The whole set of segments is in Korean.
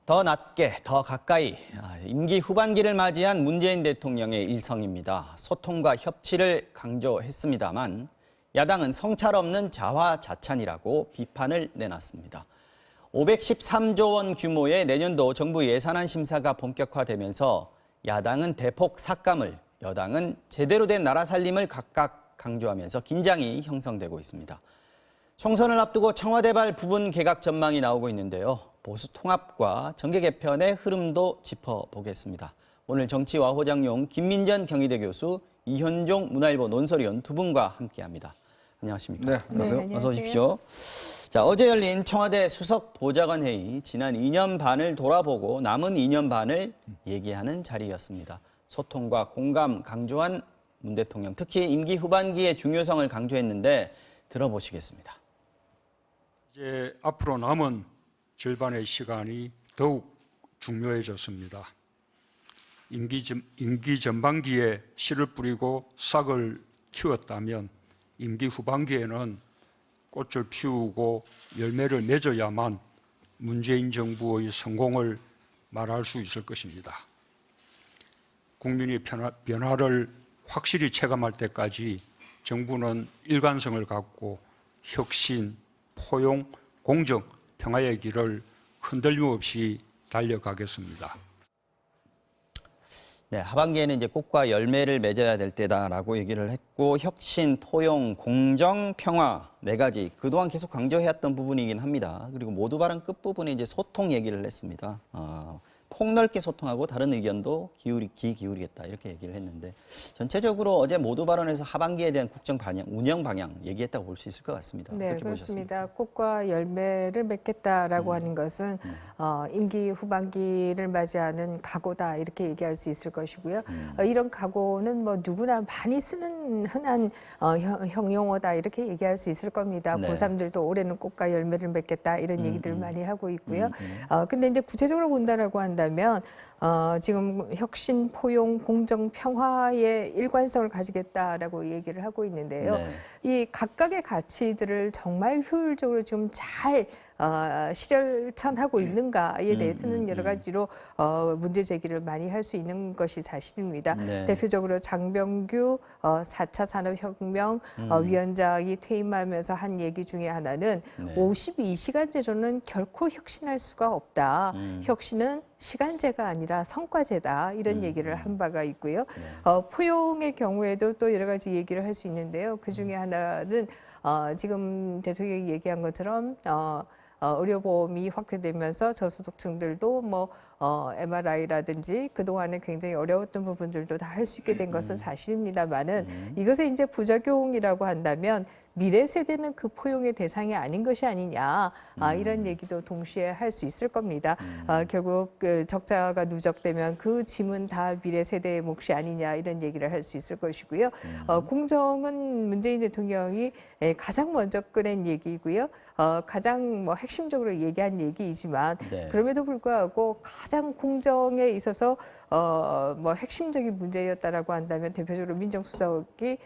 더 낮게, 더 가까이. 임기 후반기를 맞이한 문재인 대통령의 일성입니다. 소통과 협치를 강조했습니다만 야당은 성찰 없는 자화자찬이라고 비판을 내놨습니다. 513조 원 규모의 내년도 정부 예산안 심사가 본격화되면서 야당은 대폭 삭감을, 여당은 제대로 된 나라 살림을 각각 강조하면서 긴장이 형성되고 있습니다. 총선을 앞두고 청와대발 부분 개각 전망이 나오고 있는데요. 보수 통합과 정계 개편의 흐름도 짚어보겠습니다. 오늘 정치와 호장용 김민전 경희대 교수, 이현종 문화일보 논설위원 두 분과 함께합니다. 안녕하십니까? 네, 안녕하세요. 어서 오십시오. 자, 어제 열린 청와대 수석 보좌관 회의, 지난 2년 반을 돌아보고 남은 2년 반을 얘기하는 자리였습니다. 소통과 공감 강조한 문 대통령, 특히 임기 후반기의 중요성을 강조했는데 들어보시겠습니다. 이제 앞으로 남은 절반의 시간이 더욱 중요해졌습니다. 임기 전반기에 씨를 뿌리고 싹을 틔웠다면 임기 후반기에는 꽃을 피우고 열매를 맺어야만 문재인 정부의 성공을 말할 수 있을 것입니다. 국민이 변화를 확실히 체감할 때까지 정부는 일관성을 갖고 혁신, 포용, 공정, 평화의 길을 흔들림 없이 달려가겠습니다. 네, 하반기에는 이제 꽃과 열매를 맺어야 될 때다라고 얘기를 했고, 혁신, 포용, 공정, 평화 네 가지 그동안 계속 강조해왔던 부분이긴 합니다. 그리고 모두 발언 끝부분에 이제 소통 얘기를 했습니다. 폭넓게 소통하고 다른 의견도 귀 기울이겠다 이렇게 얘기를 했는데, 전체적으로 어제 모두 발언에서 하반기에 대한 국정 방향, 운영 방향 얘기했다고 볼 수 있을 것 같습니다. 네, 어떻게 그렇습니다. 보셨습니까? 꽃과 열매를 맺겠다라고 하는 것은 임기 후반기를 맞이하는 각오다 이렇게 얘기할 수 있을 것이고요. 이런 각오는 뭐 누구나 많이 쓰는 흔한 형용어다 이렇게 얘기할 수 있을 겁니다. 네. 고3들도 올해는 꽃과 열매를 맺겠다 이런 얘기들을 많이 하고 있고요. 근데 이제 구체적으로 본다라고 한다면 지금 혁신, 포용, 공정, 평화의 일관성을 가지겠다라고 얘기를 하고 있는데요. 네. 이 각각의 가치들을 정말 효율적으로 지금 잘 실천하고 있는가에 대해서는 여러 가지로 문제 제기를 많이 할 수 있는 것이 사실입니다. 네. 대표적으로 장병규 4차 산업혁명 위원장이 퇴임하면서 한 얘기 중에 하나는 네. 52시간제로는 결코 혁신할 수가 없다. 혁신은 시간제가 아니라 성과제다. 이런 얘기를 한 바가 있고요. 포용의 경우에도 또 여러 가지 얘기를 할 수 있는데요. 그 중에 하나는 지금 대통령이 얘기한 것처럼 의료보험이 확대되면서 저소득층들도 뭐 MRI라든지 그동안에 굉장히 어려웠던 부분들도 다 할 수 있게 된 것은 사실입니다만은 이것의 이제 부작용이라고 한다면 미래 세대는 그 포용의 대상이 아닌 것이 아니냐 이런 얘기도 동시에 할 수 있을 겁니다. 결국 그 적자가 누적되면 그 짐은 다 미래 세대의 몫이 아니냐 이런 얘기를 할 수 있을 것이고요. 공정은 문재인 대통령이 가장 먼저 꺼낸 얘기고요. 가장 뭐 핵심적으로 얘기한 얘기이지만 네. 그럼에도 불구하고 가장 공정에 있어서 뭐 핵심적인 문제였다라고 한다면 대표적으로 민정수석이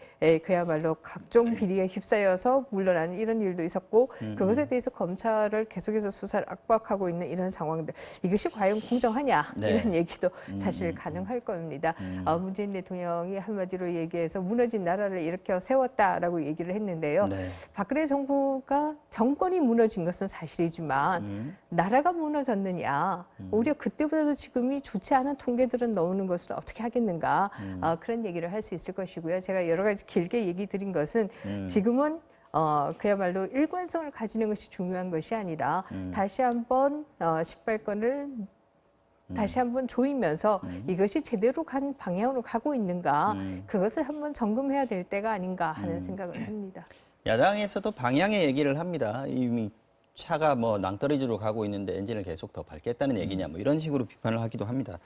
그야말로 각종 비리에 휩싸여서 물러나는 이런 일도 있었고 그것에 대해서 검찰을 계속해서 수사를 압박하고 있는 이런 상황들, 이것이 과연 공정하냐 네. 이런 얘기도 사실 가능할 겁니다. 문재인 대통령이 한마디로 얘기해서 무너진 나라를 일으켜 세웠다라고 얘기를 했는데요. 네. 박근혜 정부가 정권이 무너진 것은 사실이지만 나라가 무너졌느냐, 오히려 그때보다도 지금이 좋지 않은 통계들은 나오는 것을 어떻게 하겠는가, 그런 얘기를 할 수 있을 것이고요. 제가 여러 가지 길게 얘기 드린 것은 지금은 그야말로 일관성을 가지는 것이 중요한 것이 아니라 다시 한번 18건을 다시 한번 조이면서 이것이 제대로 간 방향으로 가고 있는가, 그것을 한번 점검해야 될 때가 아닌가 하는 생각을 합니다. 야당에서도 방향의 얘기를 합니다. 이미 차가 뭐 낭떠러지로 가고 있는데 엔진을 계속 더 밟겠다는 얘기냐, 뭐 이런 식으로 비판을 하기도 합니다.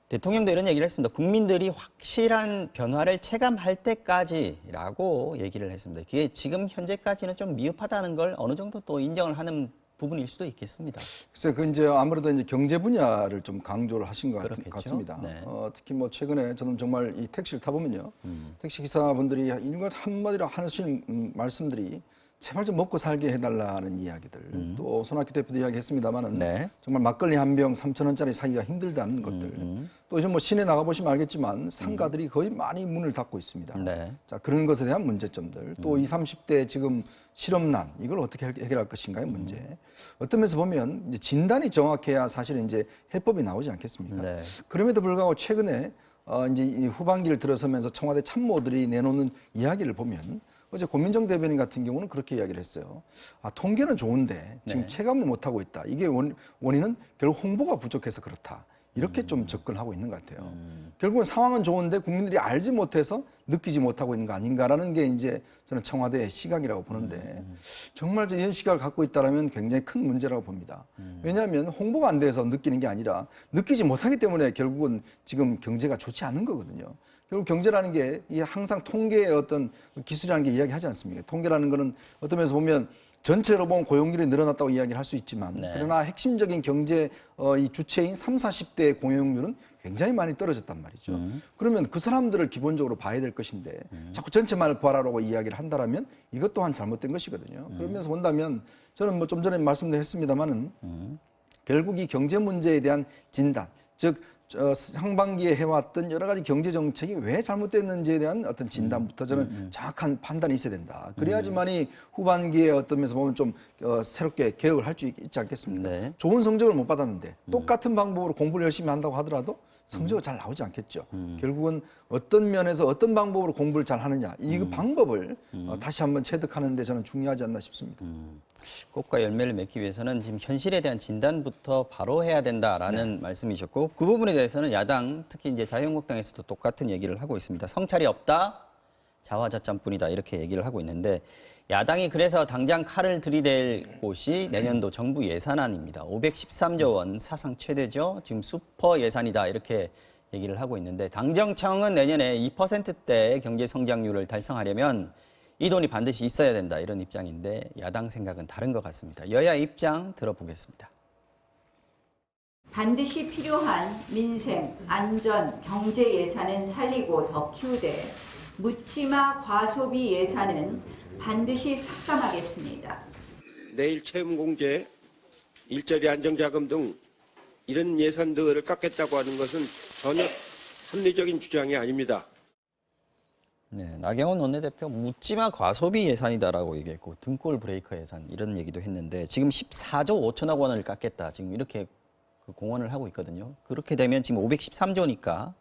대통령도 이런 얘기를 했습니다. 국민들이 확실한 변화를 체감할 때까지라고 얘기를 했습니다. 그게 지금 현재까지는 좀 미흡하다는 걸 어느 정도 또 인정을 하는 부분일 수도 있겠습니다. 글쎄, 그 이제 아무래도 이제 경제 분야를 좀 강조를 하신 것 그렇겠죠. 같습니다. 네. 특히 뭐 최근에 저는 정말 이 택시를 타보면요, 택시 기사분들이 인간 한마디로 하시는 말씀들이 제발 좀 먹고 살게 해달라는 이야기들, 또 손학규 대표도 이야기했습니다만은 네. 정말 막걸리 한 병 3,000원짜리 사기가 힘들다는 것들, 또 이제 뭐 시내 나가 보시면 알겠지만 상가들이 거의 많이 문을 닫고 있습니다. 네. 자, 그런 것에 대한 문제점들, 또 20, 30대 지금 실업난 이걸 어떻게 해결할 것인가의 문제. 어떤 면에서 보면 이제 진단이 정확해야 사실은 이제 해법이 나오지 않겠습니까? 네. 그럼에도 불구하고 최근에 이제 이 후반기를 들어서면서 청와대 참모들이 내놓는 이야기를 보면 어제 고민정 대변인 같은 경우는 그렇게 이야기를 했어요. 통계는 좋은데 지금 체감을 못하고 있다. 이게 원인은 결국 홍보가 부족해서 그렇다. 이렇게 좀 접근하고 있는 것 같아요. 결국은 상황은 좋은데 국민들이 알지 못해서 느끼지 못하고 있는 거 아닌가라는 게 이제 저는 청와대의 시각이라고 보는데 정말 이런 시각을 갖고 있다면 굉장히 큰 문제라고 봅니다. 왜냐하면 홍보가 안 돼서 느끼는 게 아니라 느끼지 못하기 때문에 결국은 지금 경제가 좋지 않은 거거든요. 결국 경제라는 게 항상 통계의 어떤 기술이라는 게 이야기하지 않습니까? 통계라는 거는 어떤 면에서 보면 전체로 보면 고용률이 늘어났다고 이야기를 할 수 있지만 그러나 핵심적인 경제 이 주체인 30, 40대의 고용률은 굉장히 많이 떨어졌단 말이죠. 그러면 그 사람들을 기본적으로 봐야 될 것인데 자꾸 전체만을 보아라라고 이야기를 한다라면 이것 또한 잘못된 것이거든요. 그러면서 본다면 저는 뭐 좀 전에 말씀도 했습니다마는 결국 이 경제 문제에 대한 진단, 즉 상반기에 해왔던 여러 가지 경제 정책이 왜 잘못됐는지에 대한 어떤 진단부터 저는 정확한 판단이 있어야 된다. 그래야지만이 후반기에 어떤 면에서 보면 좀 새롭게 개혁을 할 수 있지 않겠습니까? 네. 좋은 성적을 못 받았는데 똑같은 방법으로 공부를 열심히 한다고 하더라도 성적이 잘 나오지 않겠죠. 결국은 어떤 면에서 어떤 방법으로 공부를 잘 하느냐 이 방법을 다시 한번 체득하는 데 저는 중요하지 않나 싶습니다. 꽃과 열매를 맺기 위해서는 지금 현실에 대한 진단부터 바로 해야 된다라는 말씀이셨고 그 부분에 대해서는 야당 특히 이제 자유한국당에서도 똑같은 얘기를 하고 있습니다. 성찰이 없다, 자화자찬뿐이다 이렇게 얘기를 하고 있는데 야당이 그래서 당장 칼을 들이댈 곳이 내년도 정부 예산안입니다. 513조 원 사상 최대죠. 지금 슈퍼 예산이다 이렇게 얘기를 하고 있는데 당정청은 내년에 2%대 경제 성장률을 달성하려면 이 돈이 반드시 있어야 된다 이런 입장인데 야당 생각은 다른 것 같습니다. 여야 입장 들어보겠습니다. 반드시 필요한 민생, 안전, 경제 예산은 살리고 더 키우되 묻지마 과소비 예산은 반드시 삭감하겠습니다. 내일 채무공제, 일자리 안정자금 등 이런 예산들을 깎겠다고 하는 것은 전혀 합리적인 주장이 아닙니다. 네, 나경원 원내대표 묻지마 과소비 예산이다라고 얘기했고 등골 브레이커 예산 이런 얘기도 했는데 지금 14조 5천억 원을 깎겠다 지금 이렇게 공언을 하고 있거든요. 그렇게 되면 지금 513조니까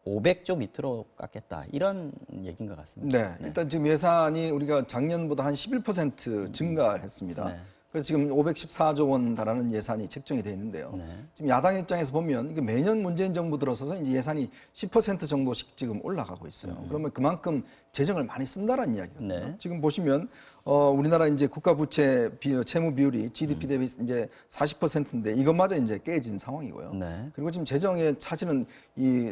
500조 밑으로 깎겠다 이런 얘기인 것 같습니다. 네, 일단 지금 예산이 우리가 작년보다 한 11% 증가했습니다. 네. 그래서 지금 514조 원 달하는 예산이 책정이 되어 있는데요. 네. 지금 야당 입장에서 보면 이게 매년 문재인 정부 들어서서 이제 예산이 10% 정도씩 지금 올라가고 있어요. 그러면 그만큼 재정을 많이 쓴다라는 이야기거든요. 네. 지금 보시면 우리나라 이제 국가 부채 채무 비율이 GDP 대비 이제 40%인데 이것마저 이제 깨진 상황이고요. 네. 그리고 지금 재정의 차질은 이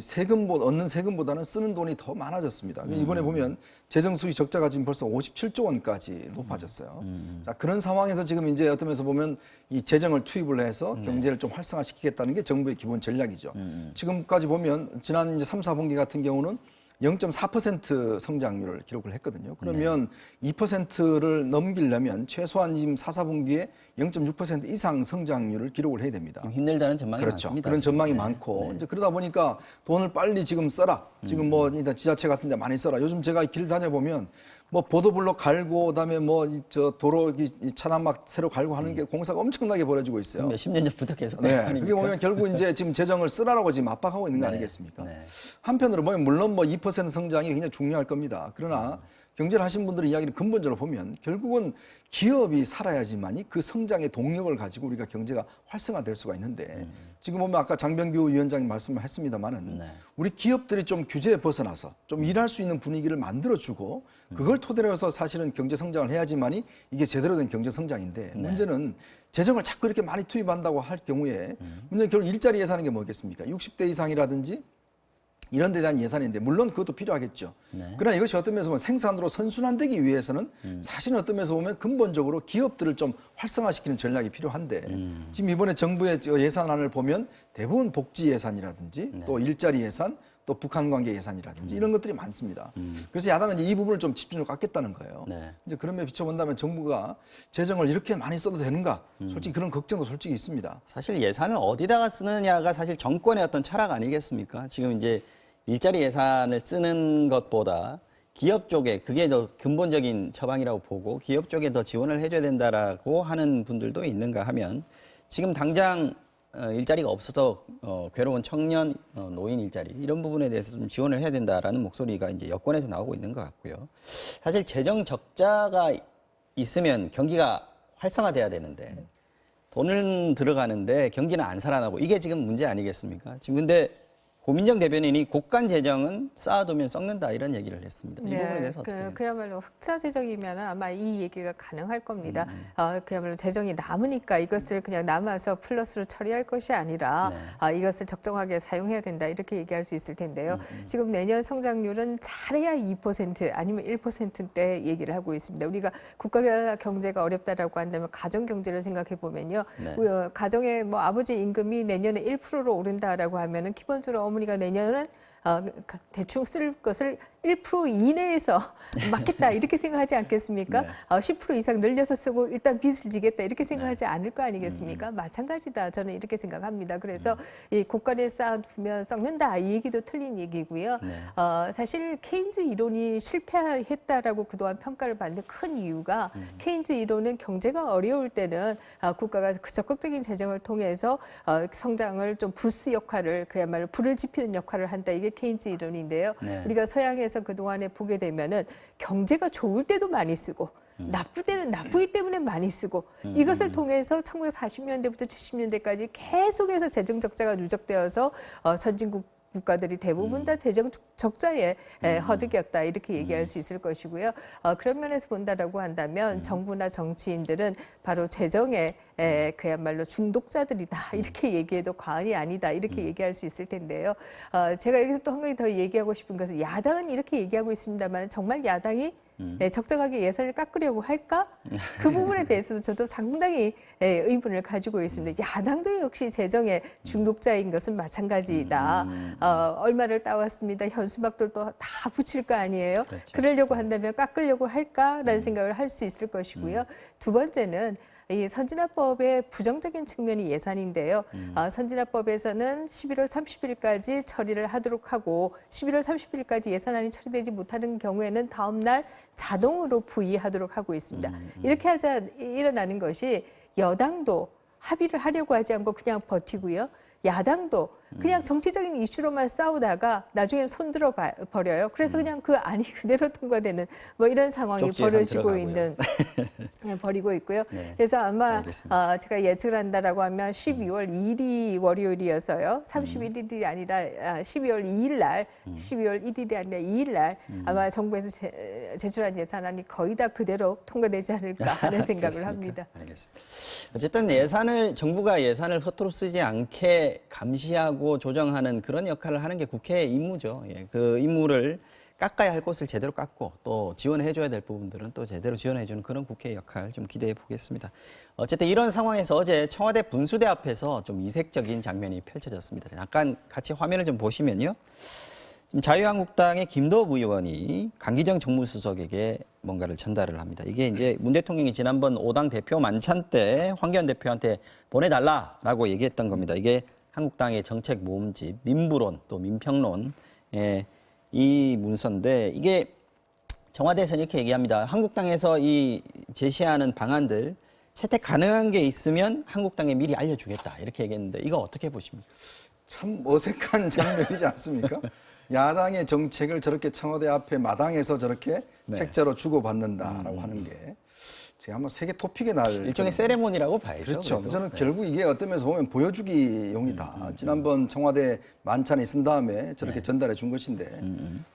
얻는 세금보다는 쓰는 돈이 더 많아졌습니다. 이번에 보면 재정 수입 적자가 지금 벌써 57조 원까지 높아졌어요. 자, 그런 상황에서 지금 이제 어떤 면에서 보면 이 재정을 투입을 해서 경제를 좀 활성화시키겠다는 게 정부의 기본 전략이죠. 지금까지 보면 지난 이제 3, 4분기 같은 경우는 0.4% 성장률을 기록을 했거든요. 그러면 2%를 넘기려면 최소한 지금 4, 4분기에 0.6% 이상 성장률을 기록을 해야 됩니다. 지금 힘들다는 전망이 그렇죠. 많습니다. 그런 전망이 네. 많고 이제 그러다 보니까 돈을 빨리 지금 써라. 지금 뭐 일단 지자체 같은 데 많이 써라. 요즘 제가 길 다녀보면 뭐 보도블록 갈고 그다음에 뭐 저 도로 이 차단막 새로 갈고 하는 게 공사가 엄청나게 벌어지고 있어요. 몇십 년 전부터 계속 네, 아닙니까? 그게 보면 결국 이제 지금 재정을 쓰라라고 지금 압박하고 있는 거 아니겠습니까? 네. 한편으로 보면 물론 뭐 2% 성장이 굉장히 중요할 겁니다. 그러나 경제를 하신 분들의 이야기를 근본적으로 보면 결국은 기업이 살아야지만이 그 성장의 동력을 가지고 우리가 경제가 활성화될 수가 있는데 지금 보면 아까 장병규 위원장이 말씀을 했습니다마는 네. 우리 기업들이 좀 규제에 벗어나서 좀 일할 수 있는 분위기를 만들어주고 그걸 토대로 해서 사실은 경제 성장을 해야지만이 이게 제대로 된 경제 성장인데 문제는 재정을 자꾸 이렇게 많이 투입한다고 할 경우에 문제는 결국 일자리 예산인 게 뭐겠습니까? 60대 이상이라든지 이런 데 대한 예산인데 물론 그것도 필요하겠죠. 그러나 이것이 어떤 면에서 보면 생산으로 선순환되기 위해서는 사실은 어떤 면에서 보면 근본적으로 기업들을 좀 활성화시키는 전략이 필요한데 지금 이번에 정부의 예산안을 보면 대부분 복지 예산이라든지 또 일자리 예산 또 북한 관계 예산이라든지 이런 것들이 많습니다. 그래서 야당은 이제 이 부분을 좀 집중을 깎겠다는 거예요. 네. 이제 그런 면 비춰본다면 정부가 재정을 이렇게 많이 써도 되는가? 솔직히 그런 걱정도 솔직히 있습니다. 사실 예산을 어디다가 쓰느냐가 사실 정권의 어떤 철학 아니겠습니까? 지금 이제 일자리 예산을 쓰는 것보다 기업 쪽에 그게 더 근본적인 처방이라고 보고 기업 쪽에 더 지원을 해줘야 된다라고 하는 분들도 있는가 하면 지금 당장 일자리가 없어서 괴로운 청년, 노인 일자리 이런 부분에 대해서 좀 지원을 해야 된다라는 목소리가 이제 여권에서 나오고 있는 것 같고요. 사실 재정 적자가 있으면 경기가 활성화돼야 되는데 돈은 들어가는데 경기는 안 살아나고 이게 지금 문제 아니겠습니까? 지금 근데 고민정 대변인이 곡간 재정은 쌓아두면 썩는다 이런 얘기를 했습니다. 이 부분에 대해서 어떻게 생각하세요? 그야말로 흑자 재정이면 아마 이 얘기가 가능할 겁니다. 그야말로 재정이 남으니까 이것을 그냥 남아서 플러스로 처리할 것이 아니라 이것을 적정하게 사용해야 된다 이렇게 얘기할 수 있을 텐데요. 지금 내년 성장률은 잘해야 2% 아니면 1%대 얘기를 하고 있습니다. 우리가 국가 경제가 어렵다라고 한다면 가정 경제를 생각해 보면요. 우리 가정의 뭐 아버지 임금이 내년에 1%로 오른다라고 하면은 기본적으로 어머니가 내년은 대충 쓸 것을 1% 이내에서 맞겠다 이렇게 생각하지 않겠습니까? 10% 이상 늘려서 쓰고 일단 빚을 지겠다 이렇게 생각하지 않을 거 아니겠습니까? 마찬가지다 저는 이렇게 생각합니다. 그래서 이 고간에 쌓아두면 썩는다 이 얘기도 틀린 얘기고요. 사실 케인즈 이론이 실패했다라고 그동안 평가를 받는 큰 이유가 케인즈 이론은 경제가 어려울 때는 국가가 적극적인 재정을 통해서 성장을 좀 부스 역할을 그야말로 불을 지피는 역할을 한다 이게 케인즈 이론인데요. 우리가 서양에서 그동안에 보게 되면은 경제가 좋을 때도 많이 쓰고 나쁠 때는 나쁘기 때문에 많이 쓰고 이것을 통해서 1940년대부터 70년대까지 계속해서 재정 적자가 누적되어서 선진국 국가들이 대부분 다 재정 적자에 허덕였다 이렇게 얘기할 수 있을 것이고요. 그런 면에서 본다라고 한다면 정부나 정치인들은 바로 재정에 그야말로 중독자들이다 이렇게 얘기해도 과언이 아니다 이렇게 얘기할 수 있을 텐데요. 제가 여기서 또 한 가지 더 얘기하고 싶은 것은 야당은 이렇게 얘기하고 있습니다만 정말 야당이 적정하게 예산을 깎으려고 할까? 그 부분에 대해서도 저도 상당히 의문을 가지고 있습니다. 야당도 역시 재정의 중독자인 것은 마찬가지다. 얼마를 따왔습니다. 현수막들도 다 붙일 거 아니에요? 그렇죠. 그러려고 한다면 깎으려고 할까라는 생각을 할 수 있을 것이고요. 두 번째는 이 선진화법의 부정적인 측면이 예산인데요. 선진화법에서는 11월 30일까지 처리를 하도록 하고 11월 30일까지 예산안이 처리되지 못하는 경우에는 다음 날 자동으로 부의하도록 하고 있습니다. 이렇게 하자 일어나는 것이 여당도 합의를 하려고 하지 않고 그냥 버티고요. 야당도 그냥 정치적인 이슈로만 싸우다가 나중에 손들어 버려요. 그래서 그냥 그 안이 그대로 통과되는 뭐 이런 상황이 쪽지 예산 벌어지고 들어가고요. 있는 벌이고 있고요. 네. 그래서 아마 알겠습니다. 제가 예측을 한다라고 하면 12월 2일이 월요일이어서요. 31일이 아니라 12월 2일 날, 12월 1일이 아니라 2일 날 아마 정부에서 제출한 예산안이 거의 다 그대로 통과되지 않을까 하는 생각을 그렇습니까? 합니다. 알겠습니다. 어쨌든 정부가 예산을 허투루 쓰지 않게 감시하고 조정하는 그런 역할을 하는 게 국회의 임무죠. 예, 그 임무를 깎아야 할 곳을 제대로 깎고 또 지원해줘야 될 부분들은 또 제대로 지원해주는 그런 국회의 역할 좀 기대해 보겠습니다. 어쨌든 이런 상황에서 어제 청와대 분수대 앞에서 좀 이색적인 장면이 펼쳐졌습니다. 잠깐 같이 화면을 좀 보시면요. 지금 자유한국당의 김도읍 의원이 강기정 정무수석에게 뭔가를 전달을 합니다. 이게 이제 문 대통령이 지난번 5당 대표 만찬 때 황교안 대표한테 보내달라라고 얘기했던 겁니다. 이게 한국당의 정책 모음집, 민부론 또 민평론 이 문서인데 이게 청와대에서는 이렇게 얘기합니다. 한국당에서 이 제시하는 방안들 채택 가능한 게 있으면 한국당에 미리 알려주겠다 이렇게 얘기했는데 이거 어떻게 보십니까? 참 어색한 장면이지 않습니까? 야당의 정책을 저렇게 청와대 앞에 마당에서 저렇게 책자로 주고받는다라고 하는 게 제가 한번 세계 토픽의 날 일종의 세레모니라고 봐야죠. 그렇죠. 그래도. 저는 결국 이게 어떤 면에서 보면 보여주기용이다. 지난번 청와대 만찬에 쓴 다음에 저렇게 전달해 준 것인데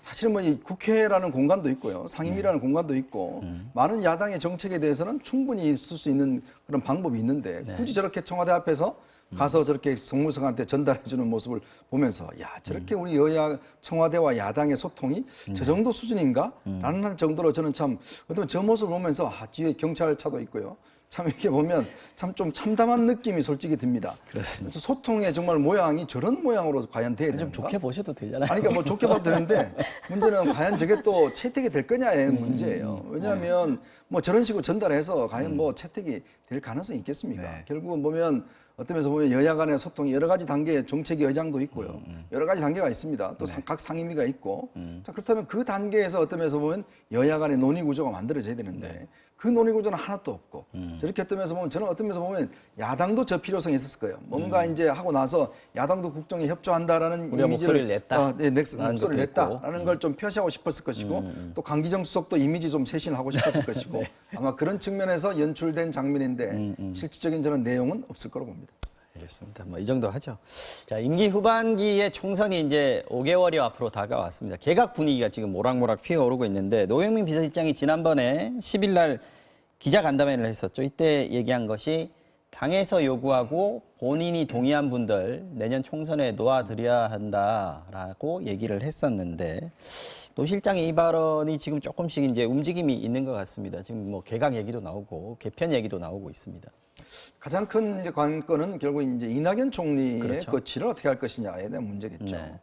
사실은 뭐 이 국회라는 공간도 있고요. 상임위라는 공간도 있고 많은 야당의 정책에 대해서는 충분히 있을 수 있는 그런 방법이 있는데 굳이 저렇게 청와대 앞에서 가서 저렇게 정무석한테 전달해주는 모습을 보면서 야 저렇게 우리 여야 청와대와 야당의 소통이 저 정도 수준인가? 라는 정도로 저는 참 어떤 저 모습을 보면서 뒤에 경찰차도 있고요. 참 이렇게 보면 참 좀 참담한 느낌이 솔직히 듭니다. 그렇습니다. 그래서 소통의 정말 모양이 저런 모양으로 과연 돼야 되는가? 좀 좋게 보셔도 되잖아요. 아니, 그러니까 뭐 좋게 봐도 되는데 문제는 과연 저게 또 채택이 될 거냐의 문제예요. 왜냐하면 뭐 저런 식으로 전달해서 과연 뭐 채택이 될 가능성이 있겠습니까? 네. 결국은 보면 어떤 면에서 보면 여야 간의 소통이 여러 가지 단계의 정책위 의장도 있고요. 여러 가지 단계가 있습니다. 또 각 상임위가 있고. 자, 그렇다면 그 단계에서 어떤 면에서 보면 여야 간의 논의 구조가 만들어져야 되는데 그 논의 구조는 하나도 없고 저렇게 어떤 면에서 보면 저는 어떤 면에서 보면 야당도 저 필요성이 있었을 거예요. 뭔가 이제 하고 나서 야당도 국정에 협조한다라는 우리가 목소리를 냈다. 목소리를 냈다라는 걸 좀 표시하고 싶었을 것이고 또 강기정 수석도 이미지 좀 쇄신을 하고 싶었을 것이고 아마 그런 측면에서 연출된 장면인데 실질적인 저는 내용은 없을 거로 봅니다. 알겠습니다. 뭐 이 정도 하죠. 자, 임기 후반기에 총선이 이제 5개월이 앞으로 다가왔습니다. 개각 분위기가 지금 모락모락 피어오르고 있는데 노영민 비서실장이 지난번에 10일 날 기자간담회를 했었죠. 이때 얘기한 것이 당에서 요구하고 본인이 동의한 분들 내년 총선에 놓아드려야 한다라고 얘기를 했었는데 노 실장의 이 발언이 지금 조금씩 이제 움직임이 있는 것 같습니다. 지금 뭐 개각 얘기도 나오고 개편 얘기도 나오고 있습니다. 가장 큰 이제 관건은 결국 이제 이낙연 총리의 그렇죠. 거취를 어떻게 할 것이냐에 대한 문제겠죠. 네.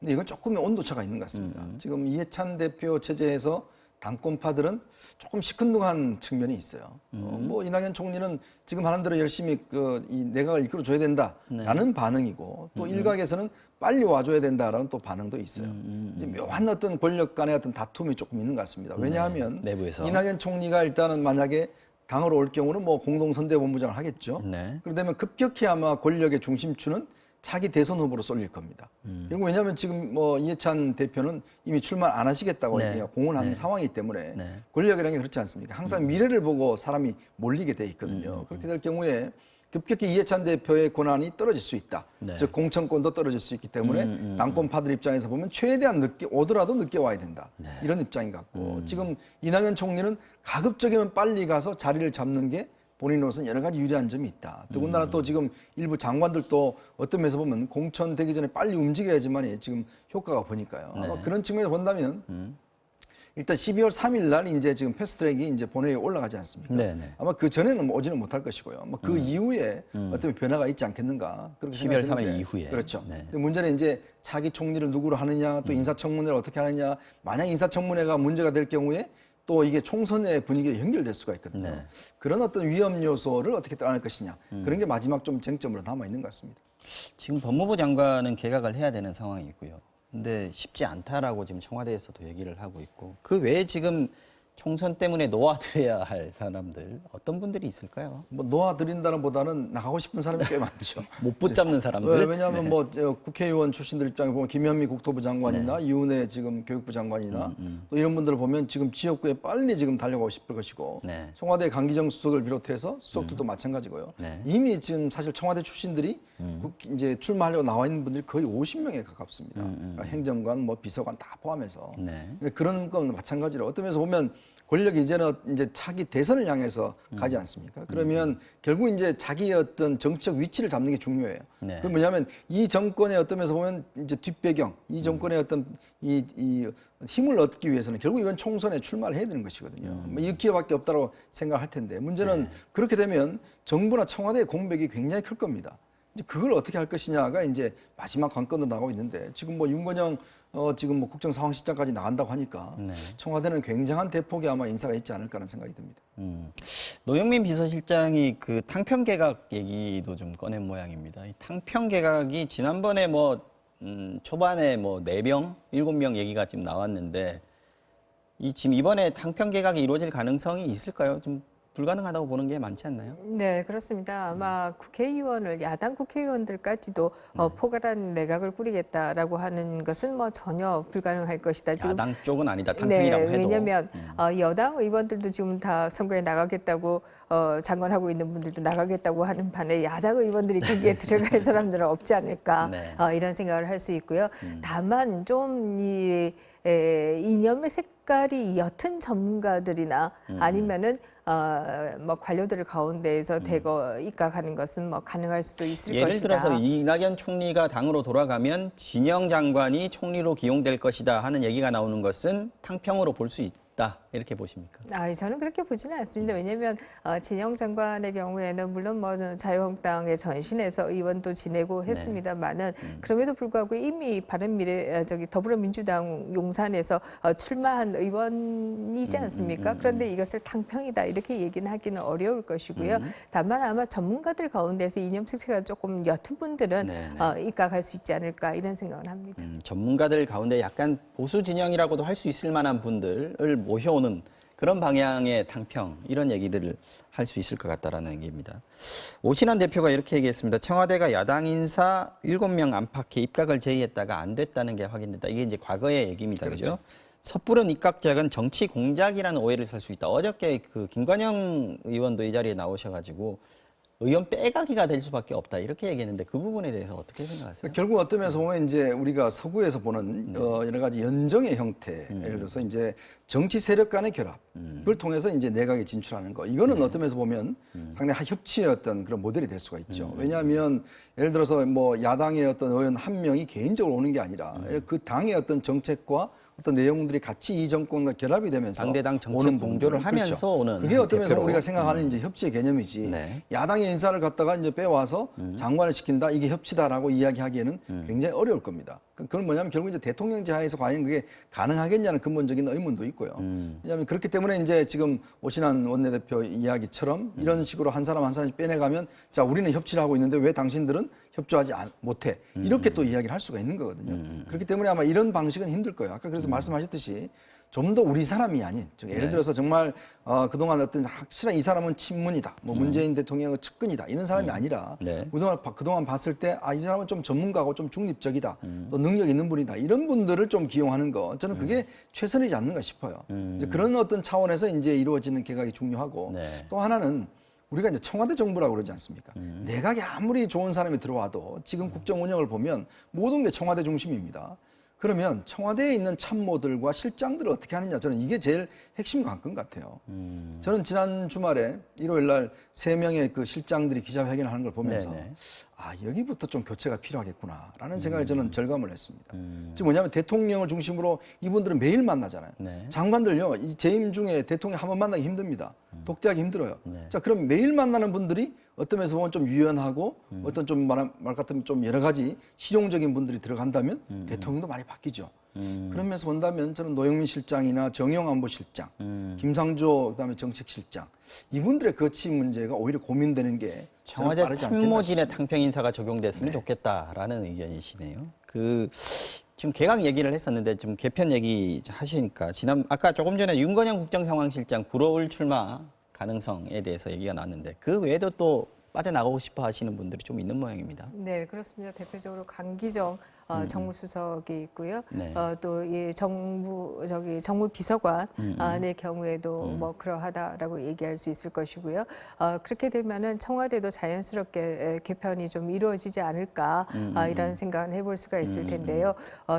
근데 이건 조금의 온도차가 있는 것 같습니다. 지금 이해찬 대표 체제에서 당권파들은 조금 시큰둥한 측면이 있어요. 뭐 이낙연 총리는 지금 하는 대로 열심히 이 내각을 이끌어줘야 된다라는 반응이고 또 일각에서는 빨리 와줘야 된다라는 또 반응도 있어요. 이제 묘한 어떤 권력 간의 어떤 다툼이 조금 있는 것 같습니다. 왜냐하면 내부에서. 이낙연 총리가 일단은 만약에 당으로 올 경우는 뭐 공동선대본부장을 하겠죠. 네. 그러다면 급격히 아마 권력의 중심추는 차기 대선 후보로 쏠릴 겁니다. 그리고 왜냐하면 지금 뭐 이해찬 대표는 이미 출마 안 하시겠다고 네. 공언한 네. 상황이기 때문에 네. 권력이라는 게 그렇지 않습니까? 항상 미래를 보고 사람이 몰리게 돼 있거든요. 그렇게 될 경우에 급격히 이해찬 대표의 권한이 떨어질 수 있다. 네. 즉 공천권도 떨어질 수 있기 때문에 당권파들 입장에서 보면 최대한 늦게 오더라도 늦게 와야 된다. 이런 입장인 것 같고 지금 이낙연 총리는 가급적이면 빨리 가서 자리를 잡는 게 본인으로서는 여러 가지 유리한 점이 있다. 더군다나 또 지금 일부 장관들도 어떤 면에서 보면 공천 되기 전에 빨리 움직여야지만이 지금 효과가 보니까요. 아마 그런 측면에서 본다면 일단 12월 3일 날 이제 지금 패스트트랙이 이제 본회의에 올라가지 않습니까? 네네. 아마 그 전에는 오지는 못할 것이고요. 아마 그 이후에 어떤 변화가 있지 않겠는가? 그렇게 12월 3일 생각되는데 이후에. 그렇죠. 네. 근데 문제는 이제 차기 총리를 누구로 하느냐, 또 인사청문회를 어떻게 하느냐. 만약 인사청문회가 문제가 될 경우에 또 이게 총선의 분위기에 연결될 수가 있거든요. 네. 그런 어떤 위험 요소를 어떻게 떠날 것이냐. 그런 게 마지막 좀 쟁점으로 남아 있는 것 같습니다. 지금 법무부 장관은 개각을 해야 되는 상황이고요. 근데 쉽지 않다라고 지금 청와대에서도 얘기를 하고 있고 그 외에 지금 총선 때문에 놓아드려야 할 사람들 어떤 분들이 있을까요? 뭐 놓아드린다는 보다는 나가고 싶은 사람이 꽤 많죠. 못 붙잡는 사람들. 왜냐하면 뭐 국회의원 출신들 입장에 보면 김현미 국토부 장관이나 네. 이훈혜 지금 교육부 장관이나 또 이런 분들을 보면 지금 지역구에 빨리 지금 달려가고 싶을 것이고 네. 청와대 강기정 수석을 비롯해서 수석들도 마찬가지고요. 네. 이미 지금 사실 청와대 출신들이 이제 출마하려고 나와 있는 분들이 거의 50명에 가깝습니다. 그러니까 행정관, 뭐 비서관 다 포함해서 네. 근데 그런 건 마찬가지로 어떤 면에서 보면 권력이 이제는 이제 차기 대선을 향해서 가지 않습니까? 그러면 결국 이제 자기의 어떤 정치적 위치를 잡는 게 중요해요. 네. 그 뭐냐면 이 정권의 어떤 면에서 보면 이제 뒷배경, 이 정권의 어떤 이 힘을 얻기 위해서는 결국 이번 총선에 출마를 해야 되는 것이거든요. 뭐이 기회밖에 없다고 생각할 텐데 문제는 그렇게 되면 정부나 청와대의 공백이 굉장히 클 겁니다. 이제 그걸 어떻게 할 것이냐가 이제 마지막 관건으로 나가고 있는데 지금 뭐 윤건영 지금 뭐 국정상황실장까지 나간다고 하니까 청와대는 굉장한 대폭의 아마 인사가 있지 않을까 하는 생각이 듭니다. 노영민 비서실장이 그 탕평 개각 얘기도 좀 꺼낸 모양입니다. 이 탕평 개각이 지난번에 뭐 초반에 뭐 4명, 7명 얘기가 지금 나왔는데 지금 이번에 탕평 개각이 이루어질 가능성이 있을까요? 좀 불가능하다고 보는 게 많지 않나요? 네, 그렇습니다. 아마 국회의원을 야당 국회의원들까지도 포괄한 내각을 꾸리겠다라고 하는 것은 뭐 전혀 불가능할 것이다. 지금 야당 쪽은 아니다. 탕평이라고 해도. 왜냐하면 여당 의원들도 지금 다 선거에 나가겠다고 장관하고 있는 분들도 나가겠다고 하는 반에 야당 의원들이 거기에 들어갈 사람들은 없지 않을까 네. 이런 생각을 할 수 있고요. 다만 좀 이념의 색깔이 옅은 전문가들이나 아니면은 뭐 관료들 가운데에서 대거 입각하는 것은 뭐 가능할 수도 있을 예를 것이다. 들어서 이낙연 총리가 당으로 돌아가면 진영 장관이 총리로 기용될 것이다 하는 얘기가 나오는 것은 탕평으로 볼 수 있다 이렇게 보십니까? 저는 그렇게 보지는 않습니다. 왜냐하면 진영 장관의 경우에는 물론 뭐 자유한국당의 전신에서 의원도 지내고 했습니다만은 그럼에도 불구하고 이미 더불어민주당 용산에서 출마한 의원이지 않습니까? 그런데 이것을 탕평이다 이렇게 얘기는 하기는 어려울 것이고요. 다만 아마 전문가들 가운데서 이념 색채가 조금 옅은 분들은 입각할 수 있지 않을까 이런 생각을 합니다. 전문가들 가운데 약간 보수 진영이라고도 할 수 있을 만한 분들을 모셔오는 그런 방향의 탕평 이런 얘기들을 할 수 있을 것 같다라는 얘기입니다. 오신환 대표가 이렇게 얘기했습니다. 청와대가 야당 인사 7명 안팎에 입각을 제의했다가 안 됐다는 게 확인됐다. 이게 이제 과거의 얘기입니다. 그렇죠? 섣부른 입각작은 정치 공작이라는 오해를 살 수 있다. 어저께 그 김관영 의원도 이 자리에 나오셔가지고 의원 빼가기가 될 수밖에 없다 이렇게 얘기했는데 그 부분에 대해서 어떻게 생각하세요? 결국 어떤 면에서 보면 이제 우리가 서구에서 보는 여러 가지 연정의 형태, 예를 들어서 이제 정치 세력 간의 결합을 통해서 이제 내각에 진출하는 거. 이거는 어떤 면에서 보면 상당히 협치의 어떤 그런 모델이 될 수가 있죠. 왜냐하면 예를 들어서 뭐 야당의 어떤 의원 한 명이 개인적으로 오는 게 아니라 그 당의 어떤 정책과 어떤 내용들이 같이 이 정권과 결합이 되면서 당대당 정책 오는 공조를 부분. 하면서 그렇죠. 오는 그게 어떤 면에서 대표로. 우리가 생각하는 이제 협치의 개념이지. 네. 야당의 인사를 갖다가 이제 빼와서 장관을 시킨다 이게 협치다라고 이야기하기에는 굉장히 어려울 겁니다. 그건 뭐냐면 결국 이제 대통령 제하에서 과연 그게 가능하겠냐는 근본적인 의문도 있고요. 왜냐하면 그렇기 때문에 이제 지금 오신환 원내대표 이야기처럼 이런 식으로 한 사람 한 사람씩 빼내가면 자 우리는 협치를 하고 있는데 왜 당신들은 협조하지 못해 이렇게 또 이야기를 할 수가 있는 거거든요. 그렇기 때문에 아마 이런 방식은 힘들 거예요. 아까 그래서 말씀하셨듯이 좀 더 우리 사람이 아닌, 즉 예를 들어서 정말 그동안 어떤 확실한 이 사람은 친문이다, 뭐 문재인 대통령의 측근이다 이런 사람이 아니라 네. 그동안 봤을 때 이 사람은 좀 전문가고 좀 중립적이다, 또 능력 있는 분이다 이런 분들을 좀 기용하는 거 저는 그게 최선이지 않는가 싶어요. 이제 그런 어떤 차원에서 이제 이루어지는 개각이 중요하고 네. 또 하나는 우리가 이제 청와대 정부라고 그러지 않습니까? 내각에 아무리 좋은 사람이 들어와도 지금 국정 운영을 보면 모든 게 청와대 중심입니다. 그러면 청와대에 있는 참모들과 실장들을 어떻게 하느냐 저는 이게 제일 핵심 관건 같아요. 저는 지난 주말에 일요일 날 3명의 그 실장들이 기자회견을 하는 걸 보면서 네네. 여기부터 좀 교체가 필요하겠구나라는 생각을 저는 절감을 했습니다. 즉 뭐냐면 대통령을 중심으로 이분들은 매일 만나잖아요. 네. 장관들요, 이 재임 중에 대통령 한 번 만나기 힘듭니다. 독대하기 힘들어요. 네. 자, 그럼 매일 만나는 분들이 어떤 면에서 보면 좀 유연하고 어떤 좀 말 같으면 좀 여러 가지 실용적인 분들이 들어간다면 대통령도 많이 바뀌죠. 그런 면에서 본다면 저는 노영민 실장이나 정영 안보실장, 김상조 그다음에 정책실장 이분들의 거치 문제가 오히려 고민되는 게 청와대 빠르지 않겠나 참모진의 싶습니다. 탕평 인사가 적용됐으면 좋겠다라는 의견이시네요. 지금 개각 얘기를 했었는데 좀 개편 얘기 하시니까 아까 조금 전에 윤건영 국정상황실장 불허울 출마 가능성에 대해서 얘기가 나왔는데 그 외에도 또 빠져나가고 싶어 하시는 분들이 좀 있는 모양입니다. 네, 그렇습니다. 대표적으로 강기정 정무수석이 있고요. 네. 또 이 정무 비서관의 경우에도 뭐 그러하다라고 얘기할 수 있을 것이고요. 그렇게 되면은 청와대도 자연스럽게 개편이 좀 이루어지지 않을까 이런 생각을 해볼 수가 있을 텐데요.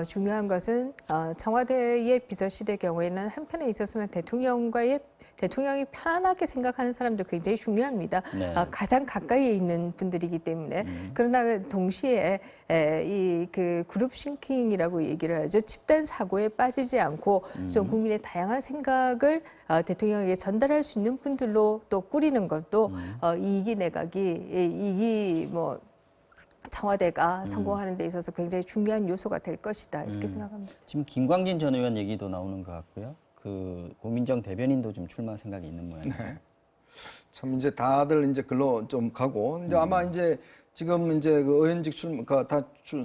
중요한 것은 청와대의 비서실의 경우에는 한편에 있어서는 대통령이 편안하게 생각하는 사람도 굉장히 중요합니다. 네. 가장 가까이에 있는 분들이기 때문에 그러나 동시에 이 그 그룹 싱킹이라고 얘기를 하죠. 집단 사고에 빠지지 않고 좀 국민의 다양한 생각을 대통령에게 전달할 수 있는 분들로 또 꾸리는 것도 이기 내각이 뭐 청와대가 성공하는 데 있어서 굉장히 중요한 요소가 될 것이다 이렇게 생각합니다. 지금 김광진 전 의원 얘기도 나오는 것 같고요. 그 고민정 대변인도 좀 출마 생각이 있는 모양이에요. 네. 참 이제 다들 이제 글로 좀 가고 이제 아마 이제 지금 이제 그 의원직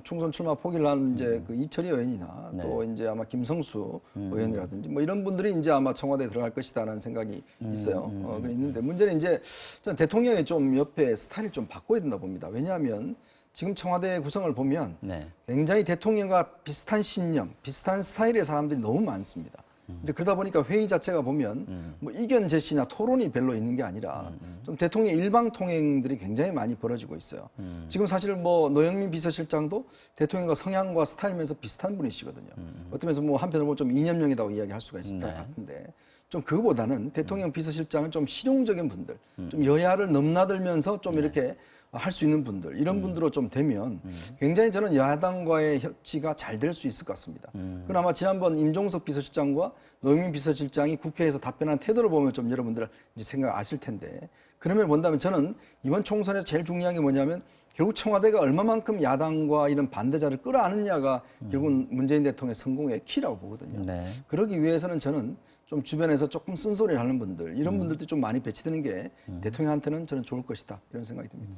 총선 출마 포기를 한 이제 그 이철희 의원이나 네. 또 이제 아마 김성수 의원이라든지 뭐 이런 분들이 이제 아마 청와대에 들어갈 것이다라는 생각이 있어요. 있는데 문제는 이제 전 대통령이 좀 옆에 스타일을 좀 바꿔야 된다 봅니다. 왜냐하면 지금 청와대 구성을 보면 네. 굉장히 대통령과 비슷한 신념, 비슷한 스타일의 사람들이 너무 많습니다. 이제 그러다 보니까 회의 자체가 보면 뭐 이견 제시나 토론이 별로 있는 게 아니라 좀 대통령 일방 통행들이 굉장히 많이 벌어지고 있어요. 지금 사실 뭐 노영민 비서실장도 대통령과 성향과 스타일면서 비슷한 분이시거든요. 어떤 면에서 뭐 한편으로 보면 좀 이념형이라고 이야기할 수가 있을 것 같은데 좀 그거보다는 대통령 비서실장은 좀 실용적인 분들, 좀 여야를 넘나들면서 좀 이렇게 할 수 있는 분들 이런 분들로 좀 되면 굉장히 저는 야당과의 협치가 잘 될 수 있을 것 같습니다. 그나마 지난번 임종석 비서실장과 노영민 비서실장이 국회에서 답변한 태도를 보면 좀 여러분들 이제 생각 아실 텐데 그러면 본다면 저는 이번 총선에서 제일 중요한 게 뭐냐면 결국 청와대가 얼마만큼 야당과 이런 반대자를 끌어안느냐가 결국은 문재인 대통령의 성공의 키라고 보거든요. 네. 그러기 위해서는 저는 좀 주변에서 조금 쓴소리를 하는 분들 이런 분들도 좀 많이 배치되는 게 대통령한테는 저는 좋을 것이다 이런 생각이 듭니다.